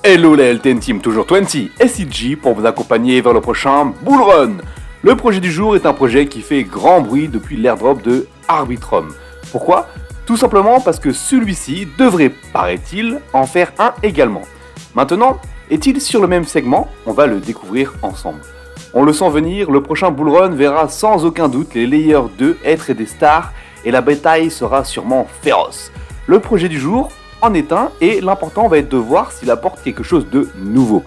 Hello la LTN Team, toujours 20, SCG pour vous accompagner vers le prochain Bull Run. Le projet du jour est un projet qui fait grand bruit depuis l'airdrop de Arbitrum. Pourquoi ? Tout simplement parce que celui-ci devrait, paraît-il, en faire un également. Maintenant, est-il sur le même segment ? On va le découvrir ensemble. On le sent venir, le prochain Bull Run verra sans aucun doute les Layer 2 être des stars et la bataille sera sûrement féroce. Le projet du jour en est un et l'important va être de voir s'il apporte quelque chose de nouveau.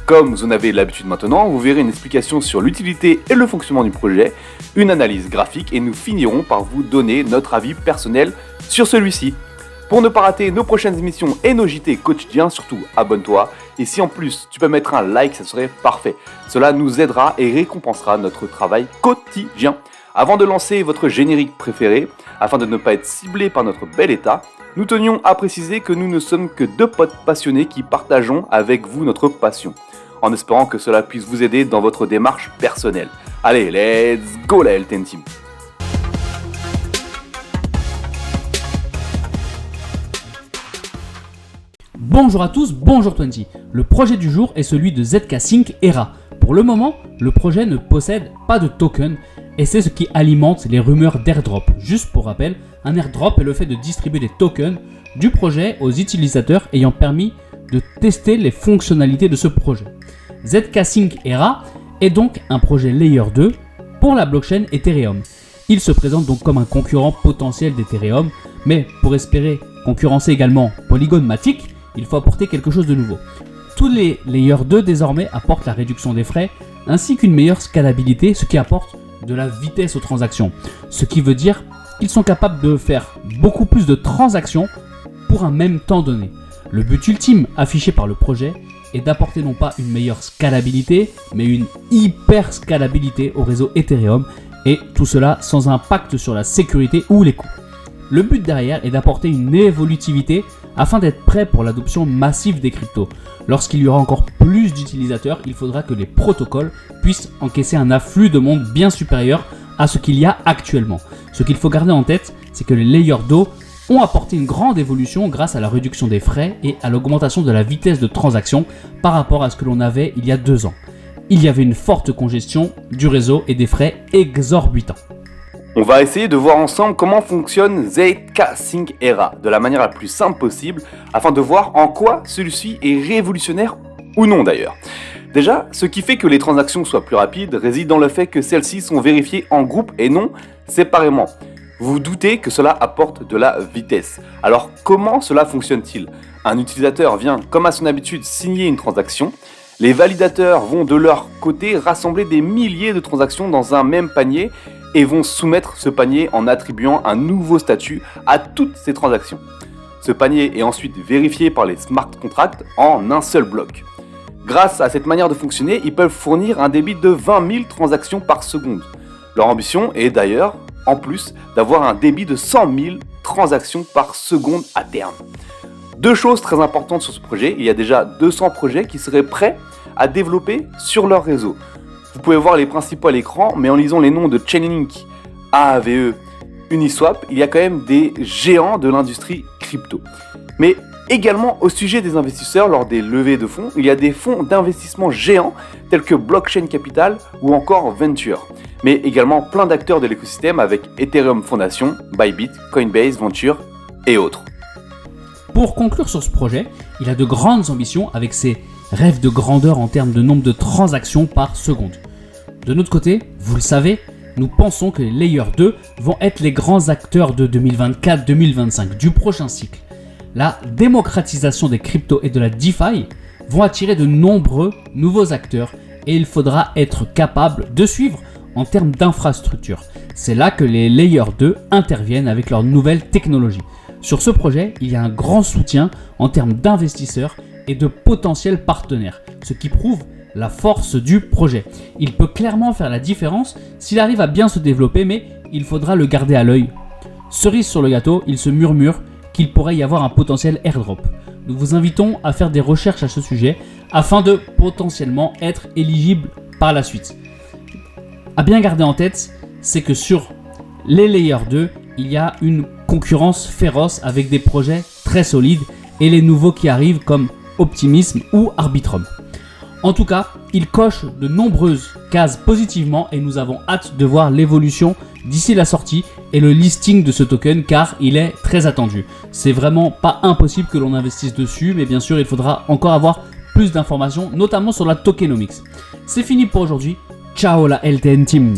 Comme vous en avez l'habitude maintenant, vous verrez une explication sur l'utilité et le fonctionnement du projet, une analyse graphique et nous finirons par vous donner notre avis personnel sur celui-ci. Pour ne pas rater nos prochaines émissions et nos JT quotidiens, surtout abonne-toi. Et si en plus tu peux mettre un like, ça serait parfait. Cela nous aidera et récompensera notre travail quotidien. Avant de lancer votre générique préféré, afin de ne pas être ciblé par notre bel état, nous tenions à préciser que nous ne sommes que deux potes passionnés qui partageons avec vous notre passion, en espérant que cela puisse vous aider dans votre démarche personnelle. Allez, let's go la LTN Team. Bonjour à tous, bonjour 20. Le projet du jour est celui de ZK Sync Era. Pour le moment, le projet ne possède pas de token et c'est ce qui alimente les rumeurs d'airdrop. Juste pour rappel, un airdrop est le fait de distribuer des tokens du projet aux utilisateurs ayant permis de tester les fonctionnalités de ce projet. ZK Sync Era est donc un projet Layer 2 pour la blockchain Ethereum. Il se présente donc comme un concurrent potentiel d'Ethereum, mais pour espérer concurrencer également Polygon Matic, il faut apporter quelque chose de nouveau. Tous les Layer 2 désormais apportent la réduction des frais ainsi qu'une meilleure scalabilité, ce qui apporte de la vitesse aux transactions. Ce qui veut dire qu'ils sont capables de faire beaucoup plus de transactions pour un même temps donné. Le but ultime affiché par le projet est d'apporter non pas une meilleure scalabilité, mais une hyper scalabilité au réseau Ethereum et tout cela sans impact sur la sécurité ou les coûts. Le but derrière est d'apporter une évolutivité afin d'être prêt pour l'adoption massive des cryptos. Lorsqu'il y aura encore plus d'utilisateurs, il faudra que les protocoles puissent encaisser un afflux de monde bien supérieur à ce qu'il y a actuellement. Ce qu'il faut garder en tête, c'est que les layers d'eau ont apporté une grande évolution grâce à la réduction des frais et à l'augmentation de la vitesse de transaction par rapport à ce que l'on avait il y a 2 ans. Il y avait une forte congestion du réseau et des frais exorbitants. On va essayer de voir ensemble comment fonctionne ZK Sync Era de la manière la plus simple possible afin de voir en quoi celui-ci est révolutionnaire ou non d'ailleurs. Déjà, ce qui fait que les transactions soient plus rapides réside dans le fait que celles-ci sont vérifiées en groupe et non séparément. Vous vous doutez que cela apporte de la vitesse. Alors comment cela fonctionne-t-il ? Un utilisateur vient comme à son habitude signer une transaction. Les validateurs vont de leur côté rassembler des milliers de transactions dans un même panier et vont soumettre ce panier en attribuant un nouveau statut à toutes ces transactions. Ce panier est ensuite vérifié par les smart contracts en un seul bloc. Grâce à cette manière de fonctionner, ils peuvent fournir un débit de 20 000 transactions par seconde. Leur ambition est d'ailleurs, en plus, d'avoir un débit de 100 000 transactions par seconde à terme. 2 choses très importantes sur ce projet, il y a déjà 200 projets qui seraient prêts à développer sur leur réseau. Vous pouvez voir les principaux à l'écran, mais en lisant les noms de Chainlink, Aave, Uniswap, il y a quand même des géants de l'industrie crypto. Mais également au sujet des investisseurs lors des levées de fonds, il y a des fonds d'investissement géants tels que Blockchain Capital ou encore Venture. Mais également plein d'acteurs de l'écosystème avec Ethereum Foundation, Bybit, Coinbase, Venture et autres. Pour conclure sur ce projet, il a de grandes ambitions avec ses rêves de grandeur en termes de nombre de transactions par seconde. De notre côté, vous le savez, nous pensons que les Layer 2 vont être les grands acteurs de 2024-2025 du prochain cycle. La démocratisation des cryptos et de la DeFi vont attirer de nombreux nouveaux acteurs et il faudra être capable de suivre en termes d'infrastructure. C'est là que les Layer 2 interviennent avec leurs nouvelles technologies. Sur ce projet, il y a un grand soutien en termes d'investisseurs et de potentiels partenaires, ce qui prouve la force du projet. Il peut clairement faire la différence s'il arrive à bien se développer, mais il faudra le garder à l'œil. Cerise sur le gâteau, il se murmure qu'il pourrait y avoir un potentiel airdrop. Nous vous invitons à faire des recherches à ce sujet afin de potentiellement être éligible par la suite. À bien garder en tête, c'est que sur les Layer 2, il y a une concurrence féroce avec des projets très solides et les nouveaux qui arrivent comme Optimism ou Arbitrum. En tout cas, il coche de nombreuses cases positivement et nous avons hâte de voir l'évolution d'ici la sortie et le listing de ce token car il est très attendu. C'est vraiment pas impossible que l'on investisse dessus, mais bien sûr il faudra encore avoir plus d'informations, notamment sur la tokenomics. C'est fini pour aujourd'hui. Ciao la LTN Team!